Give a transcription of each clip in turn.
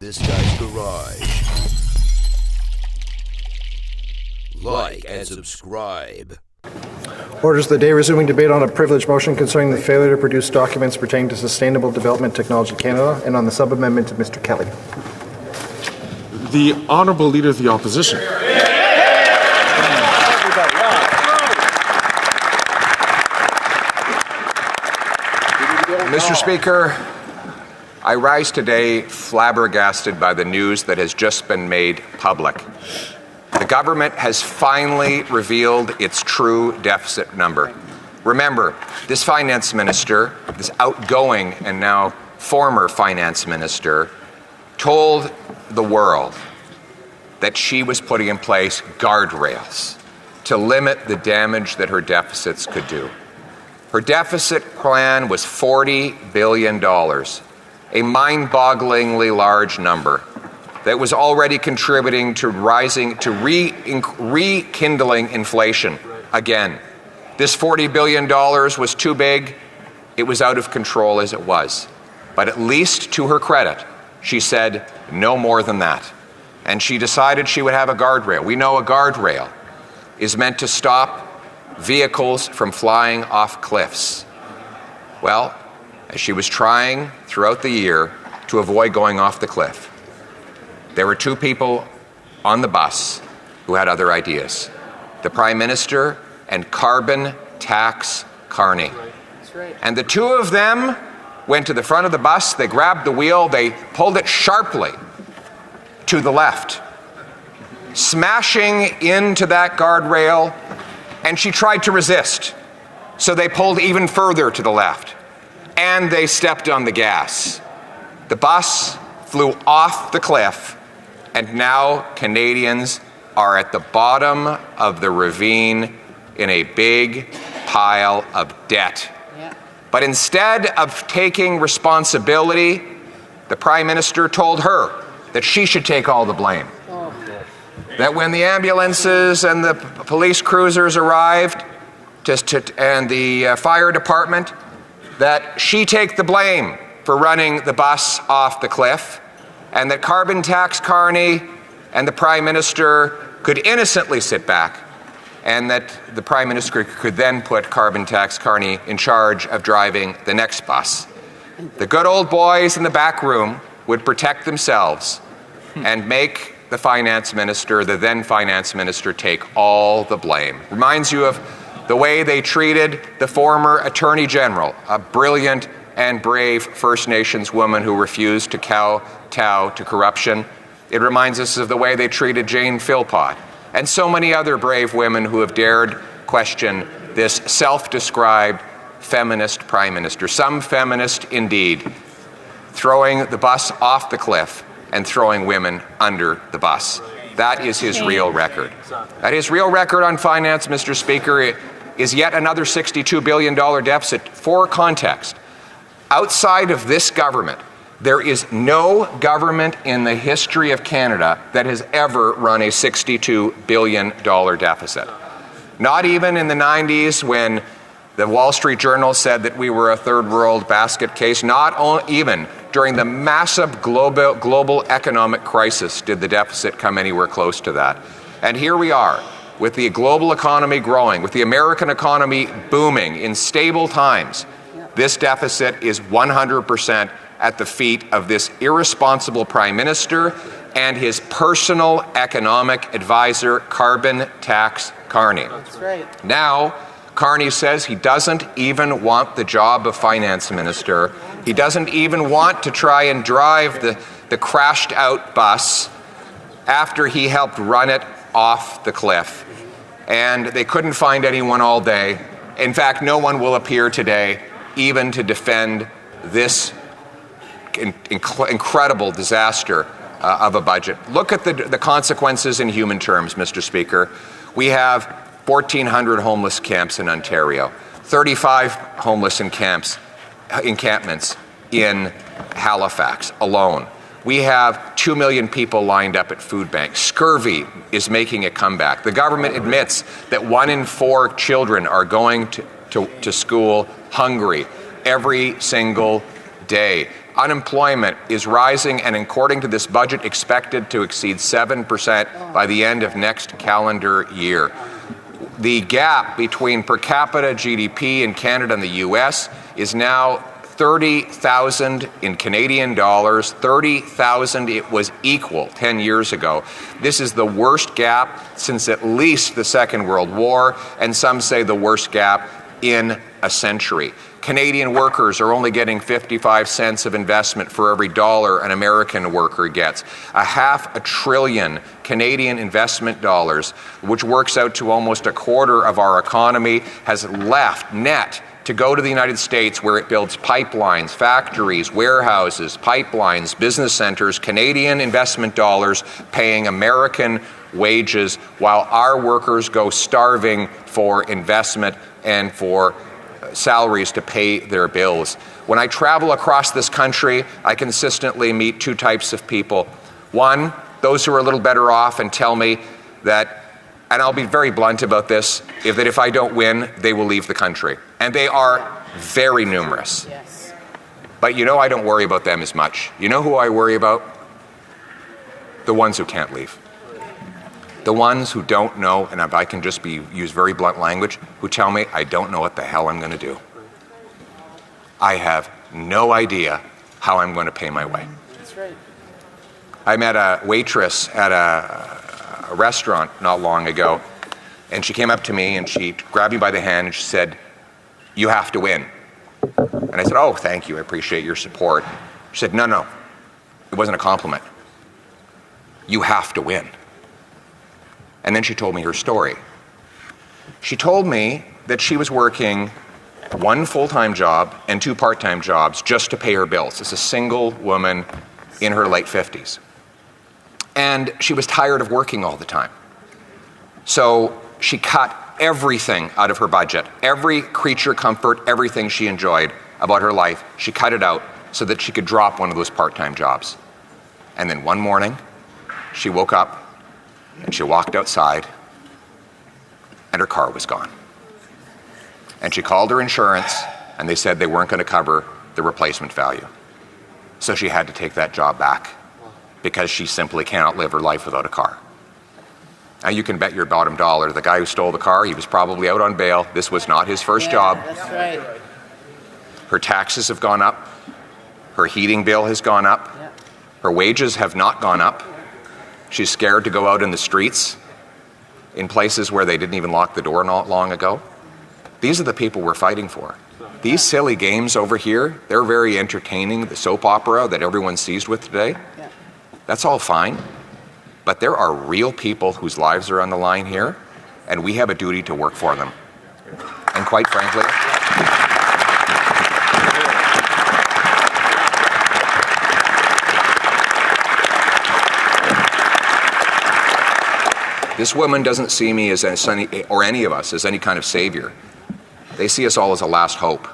this guy's garage. Like and subscribe. Orders the day resuming debate on a privileged motion concerning the failure to produce documents pertaining to Sustainable Development Technology Canada and on the sub-amendment of Mr. Kelly. The Honourable Leader of the Opposition. Mr. Speaker, I rise today flabbergasted by the news that has just been made public. The government has finally revealed its true deficit number. Remember, this finance minister, this outgoing and now former finance minister, told the world that she was putting in place guardrails to limit the damage that her deficits could do. Her deficit plan was $40 billion, a mind-bogglingly large number that was already contributing to rekindling inflation again. This $40 billion was too big. It was out of control as it was. But at least to her credit, she said no more than that. And she decided she would have a guardrail. We know a guardrail is meant to stop vehicles from flying off cliffs. Well, as she was trying throughout the year to avoid going off the cliff, there were two people on the bus who had other ideas. The Prime Minister and carbon tax Carney. And the two of them went to the front of the bus, they grabbed the wheel, they pulled it sharply to the left, smashing into that guardrail, and she tried to resist. So they pulled even further to the left, and they stepped on the gas. The bus flew off the cliff, and now Canadians are at the bottom of the ravine in a big pile of debt. But instead of taking responsibility, the Prime Minister told her that she should take all the blame. That when the ambulances and the police cruisers arrived and the fire department, that she take the blame for running the bus off the cliff, and that carbon tax Carney and the Prime Minister could innocently sit back, and that the Prime Minister could then put carbon tax Carney in charge of driving the next bus. The good old boys in the back room would protect themselves and make the finance minister, the then finance minister, take all the blame. Reminds you of the way they treated the former Attorney General, a brilliant and brave First Nations woman who refused to kowtow to corruption. It reminds us of the way they treated Jane Philpott and so many other brave women who have dared question this self-described feminist Prime Minister. Some feminist indeed, throwing the bus off the cliff and throwing women under the bus. That is his real record. That his real record on finance, Mr. Speaker, is yet another $62 billion deficit. For context, outside of this government, there is no government in the history of Canada that has ever run a $62 billion deficit. Not even in the 90s when the Wall Street Journal said that we were a third world basket case. Not even during the massive global economic crisis did the deficit come anywhere close to that. And here we are, with the global economy growing, with the American economy booming in stable times. This deficit is 100% at the feet of this irresponsible Prime Minister and his personal economic advisor, carbon tax Carney. That's right. Now, Carney says he doesn't even want the job of finance minister. He doesn't even want to try and drive the crashed out bus after he helped run it off the cliff. And they couldn't find anyone all day. In fact, no one will appear today even to defend this incredible disaster of a budget. Look at the consequences in human terms, Mr. Speaker. We have 1,400 homeless camps in Ontario, 35 homeless encampments in Halifax alone. We have 2 million people lined up at food banks. Scurvy is making a comeback. The government admits that 1 in 4 children are going to school hungry every single day. Unemployment is rising and according to this budget expected to exceed 7% by the end of next calendar year. The gap between per capita GDP in Canada and the US is now 30,000 in Canadian dollars, 30,000 it was equal 10 years ago. This is the worst gap since at least the Second World War, and some say the worst gap in a century. Canadian workers are only getting 55 cents of investment for every dollar an American worker gets. $500 billion Canadian investment dollars, which works out to almost a quarter of our economy, has left net to go to the United States where it builds pipelines, factories, warehouses, pipelines, business centers, Canadian investment dollars paying American wages while our workers go starving for investment and for salaries to pay their bills. When I travel across this country, I consistently meet two types of people. One, those who are a little better off and tell me that, and I'll be very blunt about this, that if I don't win, they will leave the country. And they are very numerous. Yes. But you know, I don't worry about them as much. You know who I worry about? The ones who can't leave. The ones who don't know, and if I can just use very blunt language, who tell me I don't know what the hell I'm going to do. I have no idea how I'm going to pay my way. That's right. I met a waitress at a restaurant not long ago, and she came up to me and she grabbed me by the hand and she said, "You have to win." And I said, "Oh, thank you, I appreciate your support." She said, No, it wasn't a compliment. You have to win." And then she told me her story. She told me that she was working one full-time job and two part-time jobs just to pay her bills. As a single woman in her late 50s. And she was tired of working all the time. So she cut everything out of her budget, every creature comfort, everything she enjoyed about her life, she cut it out so that she could drop one of those part-time jobs. And then one morning, she woke up and she walked outside and her car was gone. And she called her insurance and they said they weren't going to cover the replacement value. So she had to take that job back because she simply cannot live her life without a car. Now you can bet your bottom dollar the guy who stole the car, he was probably out on bail. This was not his first job. That's right. Her taxes have gone up. Her heating bill has gone up. Yeah. Her wages have not gone up. She's scared to go out in the streets in places where they didn't even lock the door not long ago. These are the people we're fighting for. These silly games over here, they're very entertaining. The soap opera that everyone's seized with today, Yeah. that's all fine. But there are real people whose lives are on the line here, and we have a duty to work for them. And quite frankly, this woman doesn't see me as or any of us as any kind of savior. They see us all as a last hope.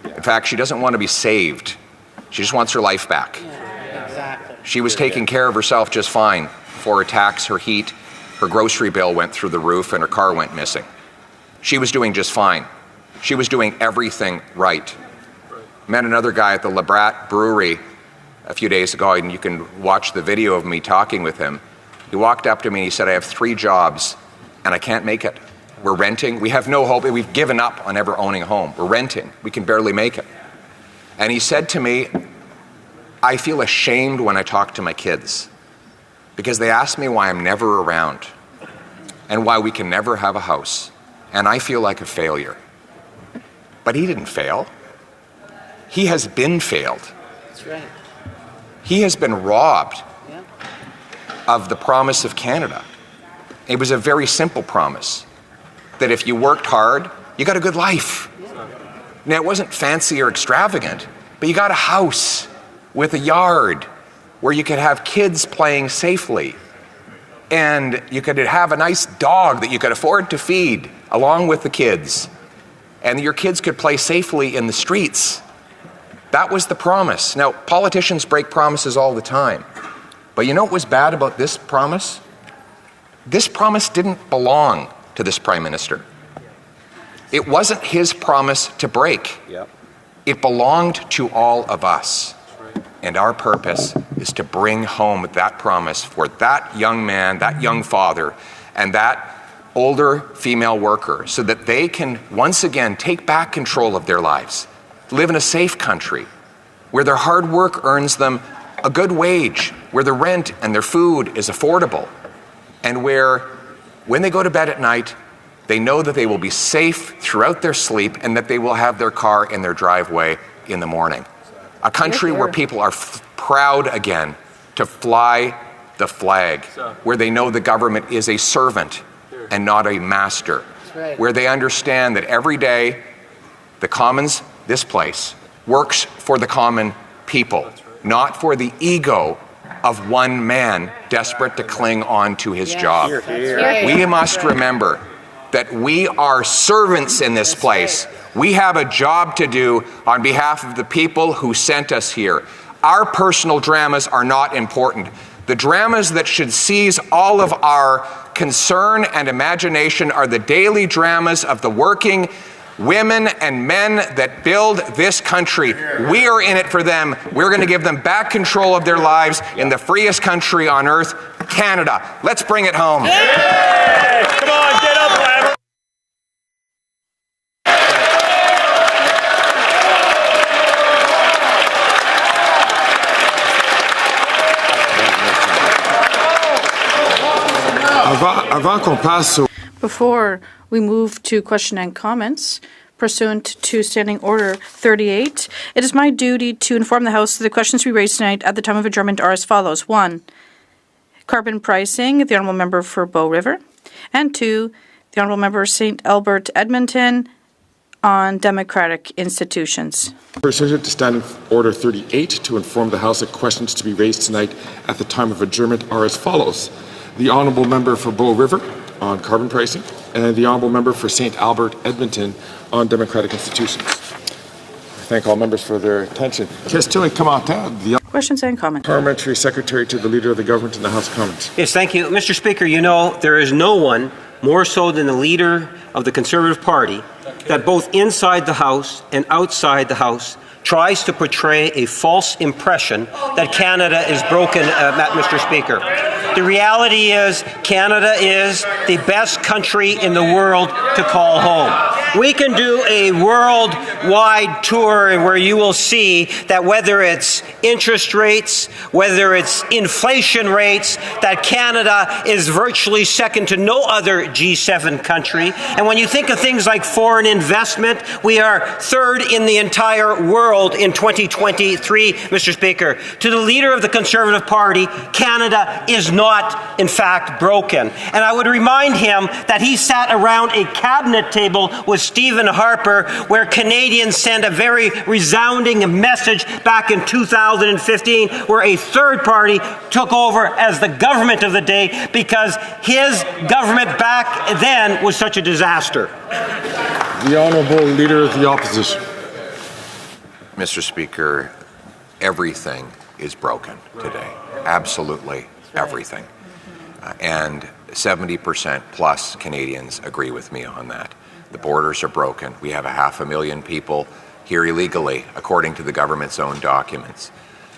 In fact, she doesn't want to be saved. She just wants her life back. Yeah, exactly. She was taking care of herself just fine before her tax, her heat, her grocery bill went through the roof and her car went missing. She was doing just fine. She was doing everything right. Met another guy at the Labrat Brewery a few days ago, and you can watch the video of me talking with him. He walked up to me and he said, "I have 3 jobs and I can't make it. We're renting. We have no hope. We've given up on ever owning a home. We're renting. We can barely make it." And he said to me, "I feel ashamed when I talk to my kids because they ask me why I'm never around and why we can never have a house. And I feel like a failure." But he didn't fail. He has been failed. That's right. He has been robbed Yeah. of the promise of Canada. It was a very simple promise that if you worked hard, you got a good life. Now, it wasn't fancy or extravagant, but you got a house with a yard where you could have kids playing safely. And you could have a nice dog that you could afford to feed along with the kids. And your kids could play safely in the streets. That was the promise. Now, politicians break promises all the time. But you know what was bad about this promise? This promise didn't belong to this Prime Minister. It wasn't his promise to break. Yep. It belonged to all of us. And our purpose is to bring home that promise for that young man, that young father, and that older female worker so that they can once again take back control of their lives, live in a safe country where their hard work earns them a good wage, where their rent and their food is affordable, and where when they go to bed at night, they know that they will be safe throughout their sleep and that they will have their car in their driveway in the morning. A country where people are proud again to fly the flag, where they know the government is a servant and not a master, where they understand that every day the Commons, this place, works for the common people, not for the ego of one man desperate to cling on to his job. We must remember that we are servants in this place. We have a job to do on behalf of the people who sent us here. Our personal dramas are not important. The dramas that should seize all of our concern and imagination are the daily dramas of the working women and men that build this country. We are in it for them. We're going to give them back control of their lives in the freest country on earth, Canada. Let's bring it home. Hey! Come on, get up, Lambert. Before we move to question and comments, pursuant to Standing Order 38, it is my duty to inform the House that the questions to be raised tonight at the time of adjournment are as follows. 1. Carbon pricing, the Honourable Member for Bow River. And 2. The Honourable Member St. Albert Edmonton on democratic institutions. Pursuant to Standing Order 38, to inform the House that questions to be raised tonight at the time of adjournment are as follows. The Honourable Member for Bow River on carbon pricing, and the Honourable Member for St. Albert Edmonton on democratic institutions. I thank all members for their attention. The Questions and comments. Parliamentary Secretary to the Leader of the Government in the House of Commons. Yes, thank you. Mr. Speaker, you know, there is no one more so than the Leader of the Conservative Party that both inside the House and outside the House tries to portray a false impression that Canada is broken, Mr. Speaker. The reality is Canada is the best country in the world to call home. We can do a worldwide tour where you will see that whether it's interest rates, whether it's inflation rates, that Canada is virtually second to no other G7 country. And when you think of things like foreign investment, we are third in the entire world in 2023, Mr. Speaker. To the Leader of the Conservative Party, Canada is not, in fact, broken. And I would remind him that he sat around a cabinet table with Stephen Harper, where Canadians sent a very resounding message back in 2015, where a third party took over as the government of the day because his government back then was such a disaster. The Honourable Leader of the Opposition. Mr. Speaker, everything is broken today. Absolutely everything. And 70% plus Canadians agree with me on that. The borders are broken. We have 500,000 people here illegally, according to the government's own documents.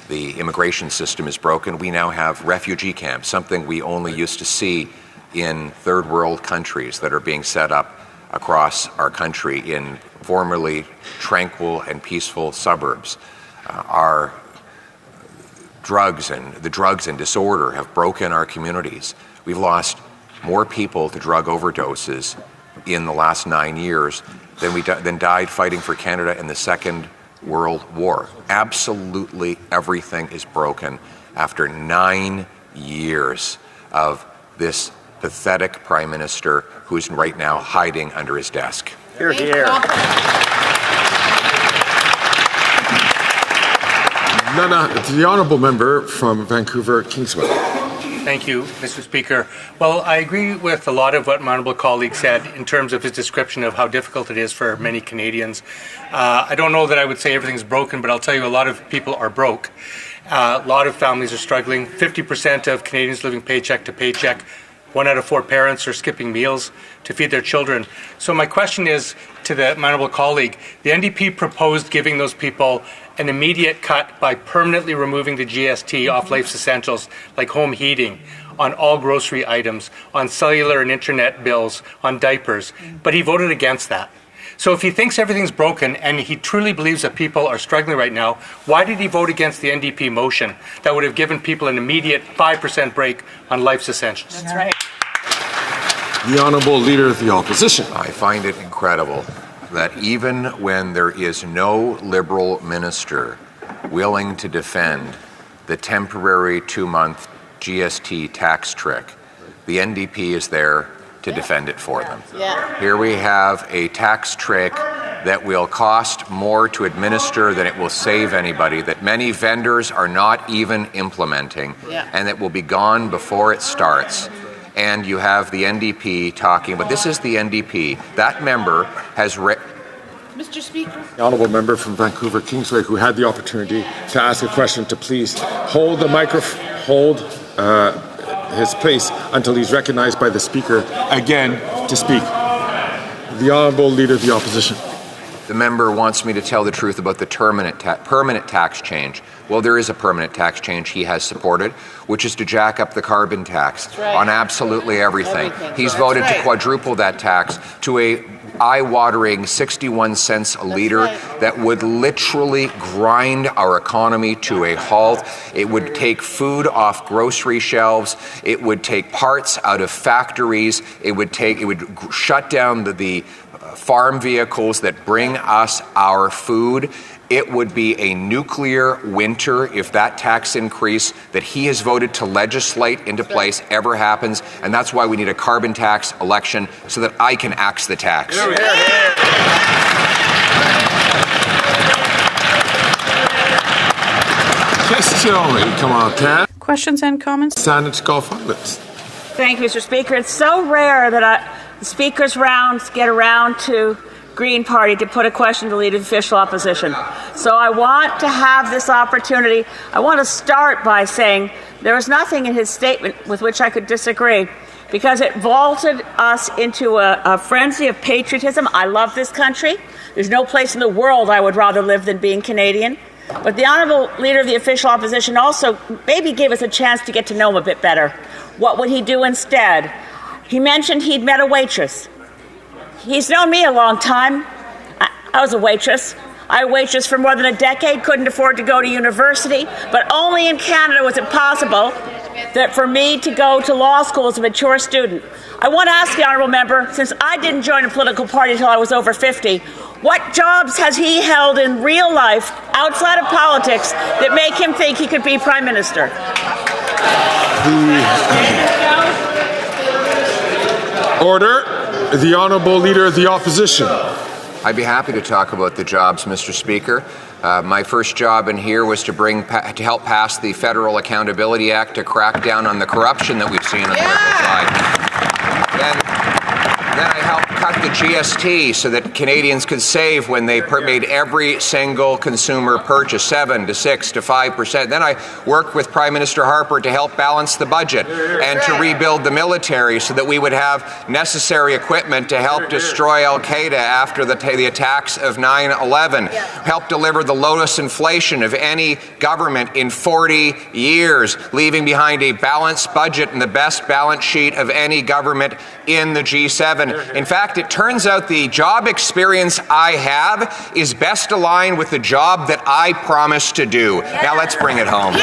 The immigration system is broken. We now have refugee camps, something we only used to see in third world countries that are being set up across our country in formerly tranquil and peaceful suburbs. Our drugs and disorder have broken our communities. We've lost more people to drug overdoses in the last 9 years than died fighting for Canada in the Second World War. Absolutely everything is broken after 9 years of this pathetic Prime Minister who's right now hiding under his desk. Hear, hear. The Honourable Member from Vancouver, Kingsway. Thank you, Mr. Speaker. Well, I agree with a lot of what my honourable colleague said in terms of his description of how difficult it is for many Canadians. I don't know that I would say everything's broken, but I'll tell you a lot of people are broke. A lot of families are struggling. 50% of Canadians living paycheck to paycheck. 1 out of 4 parents are skipping meals to feed their children. So my question is to the honourable colleague, the NDP proposed giving those people an immediate cut by permanently removing the GST off life's essentials like home heating, on all grocery items, on cellular and internet bills, on diapers. But he voted against that. So if he thinks everything's broken and he truly believes that people are struggling right now, why did he vote against the NDP motion that would have given people an immediate 5% break on life's essentials? That's right. The Honourable Leader of the Opposition. I find it incredible that even when there is no Liberal minister willing to defend the temporary 2-month GST tax trick, the NDP is there to defend it for them. Yeah. Here we have a tax trick that will cost more to administer than it will save anybody, that many vendors are not even implementing, and that will be gone before it starts. And you have the NDP talking, but this is the NDP. That member has Mr. Speaker. The Honourable Member from Vancouver Kingsway, who had the opportunity to ask a question, to please hold the microphone, hold his place until he's recognized by the Speaker again to speak. The Honourable Leader of the Opposition. The member wants me to tell the truth about the permanent tax change. Well, there is a permanent tax change he has supported, which is to jack up the carbon tax on absolutely everything. He's voted to quadruple that tax to a eye-watering 61 cents a litre that would literally grind our economy to a halt. It would take food off grocery shelves. It would take parts out of factories. It would shut down the farm vehicles that bring us our food. It would be a nuclear winter if that tax increase that he has voted to legislate into place ever happens, and that's why we need a carbon tax election so that I can axe the tax. Questions and comments? Senate Gulf Islands. Thank you, Mr. Speaker. It's so rare that the Speaker's rounds get around to Green Party to put a question to Leader of Official Opposition. So I want to have this opportunity. I want to start by saying there was nothing in his statement with which I could disagree, because it vaulted us into a frenzy of patriotism. I love this country. There's no place in the world I would rather live than being Canadian. But the Honourable Leader of the Official Opposition also maybe gave us a chance to get to know him a bit better. What would he do instead? He mentioned he'd met a waitress. He's known me a long time. I was a waitress. I waitressed for more than a decade, couldn't afford to go to university, but only in Canada was it possible that for me to go to law school as a mature student. I want to ask the Honourable Member, since I didn't join a political party until I was over 50, what jobs has he held in real life outside of politics that make him think he could be Prime Minister? Order. The Honourable Leader of the Opposition. I'd be happy to talk about the jobs, Mr. Speaker. My first job in here was to help pass the Federal Accountability Act to crack down on the corruption that we've seen on the Liberal side. Then I helped cut the GST so that Canadians could save when they made every single consumer purchase 7 to 6 to 5%. Then I worked with Prime Minister Harper to help balance the budget and to rebuild the military so that we would have necessary equipment to help destroy Al-Qaeda after the attacks of 9/11. Help deliver the lowest inflation of any government in 40 years, leaving behind a balanced budget and the best balance sheet of any government in the G7. In fact, it turns out the job experience I have is best aligned with the job that I promised to do. Now let's bring it home.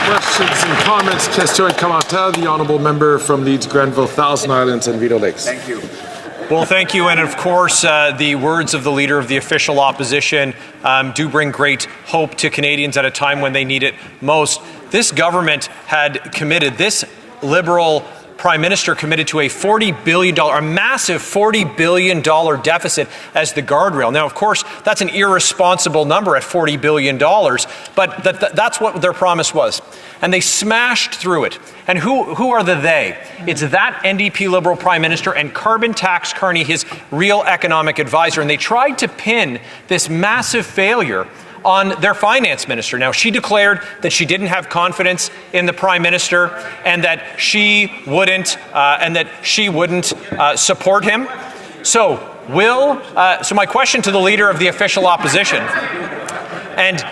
Questions and comments. Question and commentaire. The Honourable Member from Leeds, Grenville, Thousand Islands and Vito Lakes. Thank you. Well, thank you. And of course, the words of the Leader of the Official Opposition do bring great hope to Canadians at a time when they need it most. This government had committed, this Liberal Prime Minister committed to a $40 billion, a massive $40 billion deficit as the guardrail. Now, of course, that's an irresponsible number at $40 billion, but that's what their promise was. And they smashed through it. And who are the they? It's that NDP Liberal Prime Minister and Carbon Tax Carney, his real economic advisor. And they tried to pin this massive failure on their finance minister. Now, she declared that she didn't have confidence in the Prime Minister and that she wouldn't support him. So my question to the Leader of the Official Opposition, and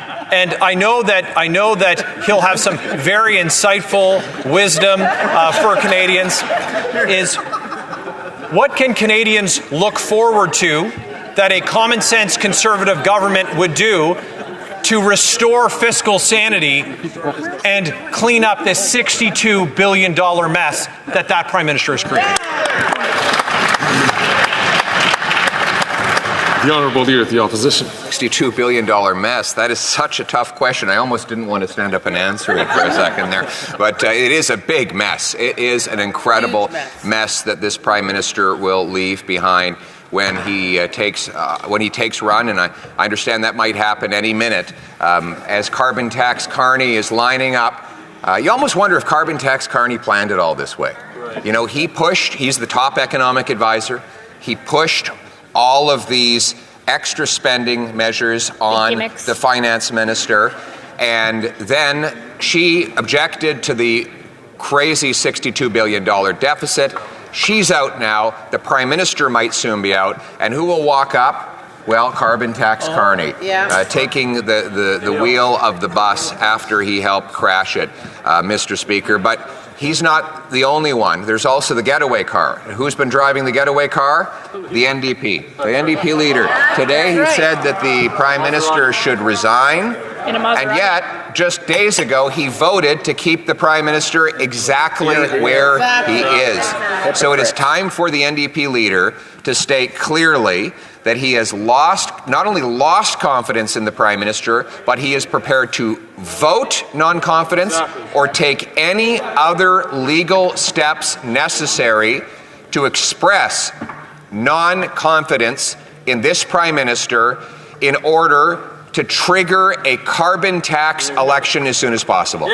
I know that he'll have some very insightful wisdom for Canadians, is what can Canadians look forward to that a common sense Conservative government would do to restore fiscal sanity and clean up this $62 billion mess that Prime Minister has created? The Honourable Leader of the Opposition. $62 billion mess. That is such a tough question. I almost didn't want to stand up and answer it for a second there. But it is a big mess. It is an incredible mess that this Prime Minister will leave behind when he takes run, and I understand that might happen any minute. As Carbon Tax Carney is lining up, you almost wonder if Carbon Tax Carney planned it all this way. Right. You know, he's the top economic advisor. He pushed all of these extra spending measures on the finance minister, and then she objected to the crazy $62 billion deficit. She's out now. The Prime Minister might soon be out. And who will walk up? Well, Carbon Tax Carney, taking the wheel of the bus after he helped crash it, Mr. Speaker. But he's not the only one. There's also the getaway car. Who's been driving the getaway car? The NDP. The NDP leader. Today he said that the Prime Minister should resign. And yet, just days ago, he voted to keep the Prime Minister exactly where he is. So it is time for the NDP leader to state clearly that he has not only lost confidence in the Prime Minister, but he is prepared to vote non-confidence or take any other legal steps necessary to express non-confidence in this Prime Minister in order to trigger a carbon tax election as soon as possible.